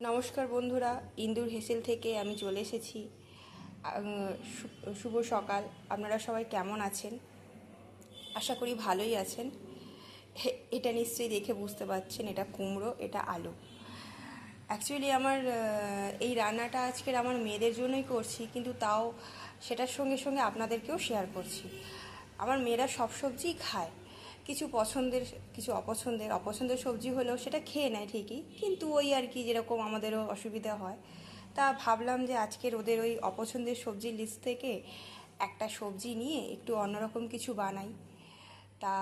নমস্কার বন্ধুরা, ইন্দুর হেসেল থেকে আমি চলে এসেছি। শুভ সকাল। আপনারা সবাই কেমন আছেন? আশা করি ভালোই আছেন। এটা নিশ্চয়ই দেখে বুঝতে পারছেন এটা কুমড়ো, এটা আলু। অ্যাকচুয়ালি আমার এই রান্নাটা আজকের আমার মেয়েদের জন্যই করছি, কিন্তু তাও সেটার সঙ্গে সঙ্গে আপনাদেরকেও শেয়ার করছি। আমার মেয়েরা সব সবজিই খায়, কিছু পছন্দের কিছু অপছন্দের সবজি হলেও সেটা খেয়ে নেয় ঠিকই, কিন্তু ওই আর কি, যেরকম আমাদেরও অসুবিধা হয়। তা ভাবলাম যে আজকের ওদের ওই অপছন্দের সবজির লিস্ট থেকে একটা সবজি নিয়ে একটু অন্যরকম কিছু বানাই। তা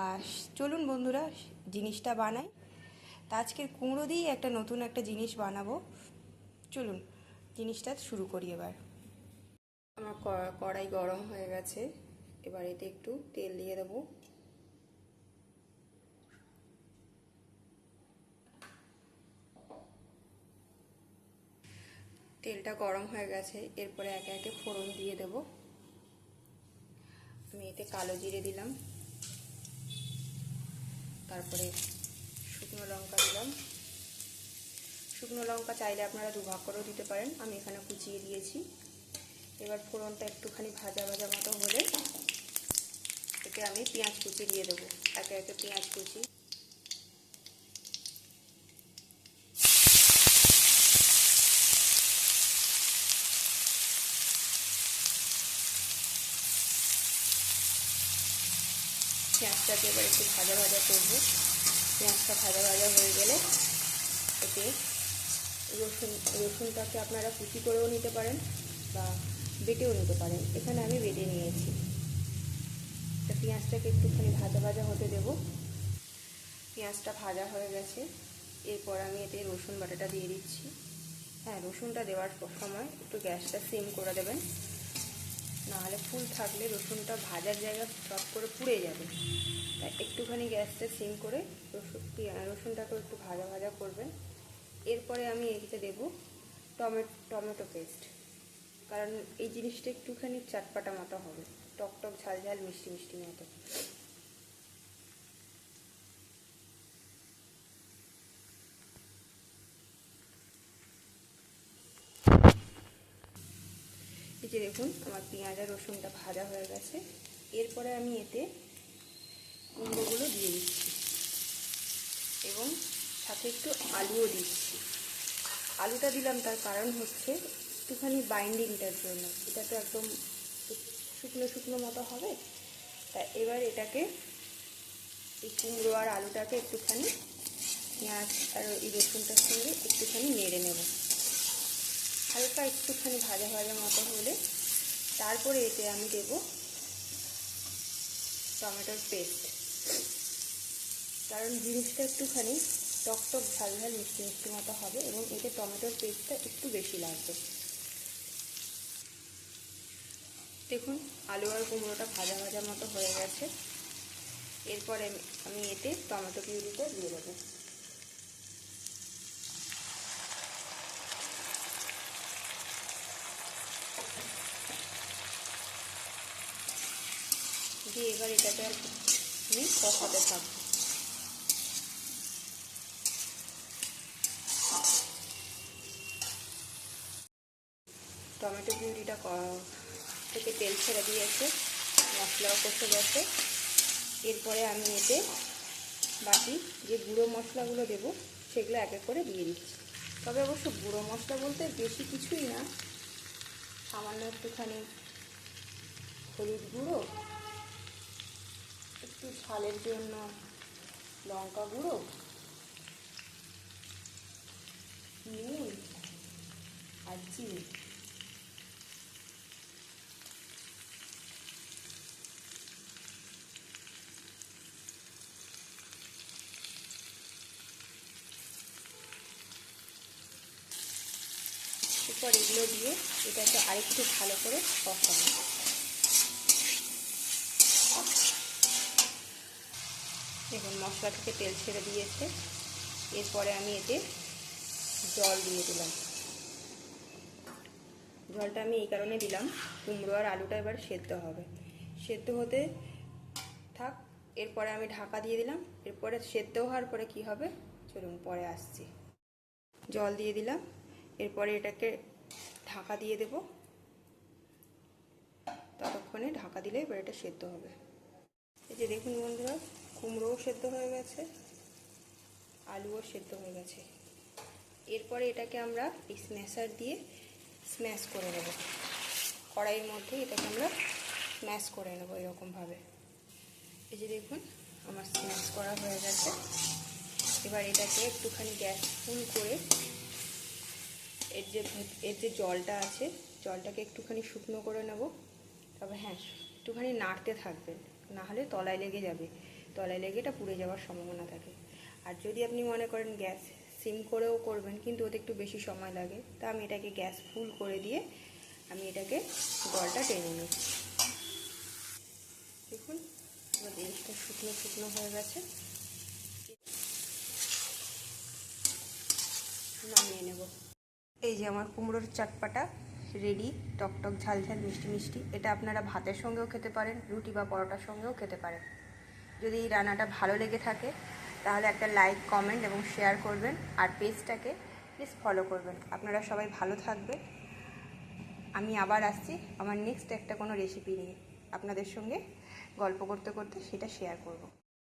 চলুন বন্ধুরা, জিনিসটা বানাই। তা আজকের কুমড়ো দিয়েই একটা নতুন একটা জিনিস বানাবো। চলুন জিনিসটা শুরু করি এবার। আমার কড়াই গরম হয়ে গেছে, এবার এতে একটু তেল দিয়ে দেবো। তেলটা গরম হয়ে গেছে, এরপরে একে একে ফোড়ন দিয়ে দেব। আমি এতে কালো জিরে দিলাম, তারপরে শুকনো লঙ্কা দিলাম। শুকনো লঙ্কা চাইলে আপনারা দুভাগ করেও দিতে পারেন, আমি এখানে কুচিয়ে দিয়েছি। এবার ফোড়নটা একটুখানি ভাজা ভাজা মতো হলে এতে আমি পেঁয়াজ কুচি দিয়ে দেবো। একে একে পেঁয়াজ কুচি, পেঁয়াজটাকে এবার একটু ভাজা ভাজা করবো। পেঁয়াজটা ভাজা ভাজা হয়ে গেলে এতে রসুনটাকে আপনারা কুচি করেও নিতে পারেন বা বেটেও নিতে পারেন। এখানে আমি বেটে নিয়েছি। পেঁয়াজটাকে একটুখানি ভাজা ভাজা হতে দেব। পেঁয়াজটা ভাজা হয়ে গেছে, এরপর আমি এতে রসুন বাটাটা দিয়ে দিচ্ছি। হ্যাঁ, রসুনটা দেওয়ার সময় একটু গ্যাসটা সিম করে দেবেন, নাহলে ফুল থাকলে রসুনটা ভাজার জায়গায় চট করে পুড়ে যাবে। তাই একটুখানি গ্যাসটা সিম করে রসুনটাকে একটু ভাজা ভাজা করবেন। এরপরে আমি এতে দেবো টমেটো পেস্ট, কারণ এই জিনিসটা একটুখানি চাটপাটা মতো হবে, টক টক ঝাল ঝাল মিষ্টি মিষ্টি মতো। এই যে দেখুন, আমার পেঁয়াজ আর রসুনটা ভাজা হয়ে গেছে। এরপরে আমি এতে কুমড়োগুলো দিয়ে দিচ্ছি এবং সাথে একটু আলুও দিচ্ছি। আলুটা দিলাম তার কারণ হচ্ছে একটুখানি বাইন্ডিংটার জন্য, এটা তো একদম শুকনো শুকনো মতো হবে। তা এবার এটাকে, এই কুমড়ো আর আলুটাকে একটুখানি পেঁয়াজ আর এই রসুনটার সঙ্গে একটুখানি নেড়ে নেব। হালকা একটুখানি ভাজা ভাজা মতো হলে তারপরে এতে আমি দেব টমেটোর পেস্ট, কারণ জিনিসটা একটুখানি টক টক ঝাল ঝাল মিষ্টি মিষ্টি মতো হবে এবং এতে টমেটোর পেস্টটা একটু বেশি লাগবে। দেখুন, আলু আর কুমড়োটা ভাজা ভাজা মতো হয়ে গেছে। এরপরে আমি এতে টমেটো পিউরিটা দিয়ে দেবো। দিয়ে এবার এটাকে আমি কষাতে থাকবো। টমেটো পিউরিটা থেকে তেল ছেড়ে দিয়েছে, মশলাও কষে গেছে। এরপরে আমি এতে বাকি যে গুঁড়ো মশলাগুলো দেবো সেগুলো এক এক করে দিয়ে দিচ্ছি। তবে অবশ্য গুঁড়ো মশলা বলতে বেশি কিছুই না, সামান্য একটুখানি হলুদ গুঁড়ো, একটু ঝালের জন্য লঙ্কা গুঁড়ো, নুন আর চিনি। এরপর এগুলো দিয়ে এটাকে আরেকটু ভালো করে কষাবো। দেখুন, মশলা থেকে তেল ছেড়ে দিয়েছে। এরপরে আমি এতে জল দিয়ে দিলাম। জলটা আমি এই কারণে দিলাম, কুমড়ো আর আলুটা এবার সেদ্ধ হবে, সেদ্ধ হতে থাক। এরপরে আমি ঢাকা দিয়ে দিলাম। এরপরে সেদ্ধ হওয়ার পরে কি হবে চলুন পরে আসছি। জল দিয়ে দিলাম, এরপরে এটাকে ঢাকা দিয়ে দেব, ততক্ষণে ঢাকা দিলে এবার এটা সেদ্ধ হবে। এই যে দেখুন বন্ধুরা, কুমড়োও সেদ্ধ হয়ে গেছে, আলুও সেদ্ধ হয়ে গেছে। এরপরে এটাকে আমরা এই স্ম্যাশার দিয়ে স্ম্যাশ করে নেব। কড়াইয়ের মধ্যে এটাকে আমরা স্ম্যাশ করে নেব এরকমভাবে। এই যে দেখুন আমার স্ম্যাশ করা হয়ে গেছে। এবার এটাকে একটুখানি গ্যাস ফুল করে এর যে জলটা আছে, জলটাকে একটুখানি শুকনো করে নেব। তবে হ্যাঁ, একটুখানি নাড়তে থাকবেন, না হলে তলায় লেগে যাবে, তলায় লেগে এটা পুড়ে যাওয়ার সম্ভাবনা থাকে। আর যদি আপনি মনে করেন গ্যাস সিম করেও করবেন, কিন্তু ওতে একটু বেশি সময় লাগে, তা আমি এটাকে গ্যাস ফুল করে দিয়ে আমি এটাকে জলটা টেনে নিই। দেখুন এবার জিনিসটা শুকনো শুকনো হয়ে গেছে, নামিয়ে নেব। এই যে আমার কুমড়োর চটপাটা রেডি, টকটক ঝাল ঝাল মিষ্টি মিষ্টি। এটা আপনারা ভাতের সঙ্গেও খেতে পারেন, রুটি বা পরোটার সঙ্গেও খেতে পারেন। যদি এই রান্নাটা ভালো লেগে থাকে তাহলে একটা লাইক, কমেন্ট এবং শেয়ার করবেন, আর পেজটাকে প্লিজ ফলো করবেন। আপনারা সবাই ভালো থাকবেন। আমি আবার আসছি আমার নেক্সট একটা কোনো রেসিপি নিয়ে, আপনাদের সঙ্গে গল্প করতে করতে সেটা শেয়ার করব।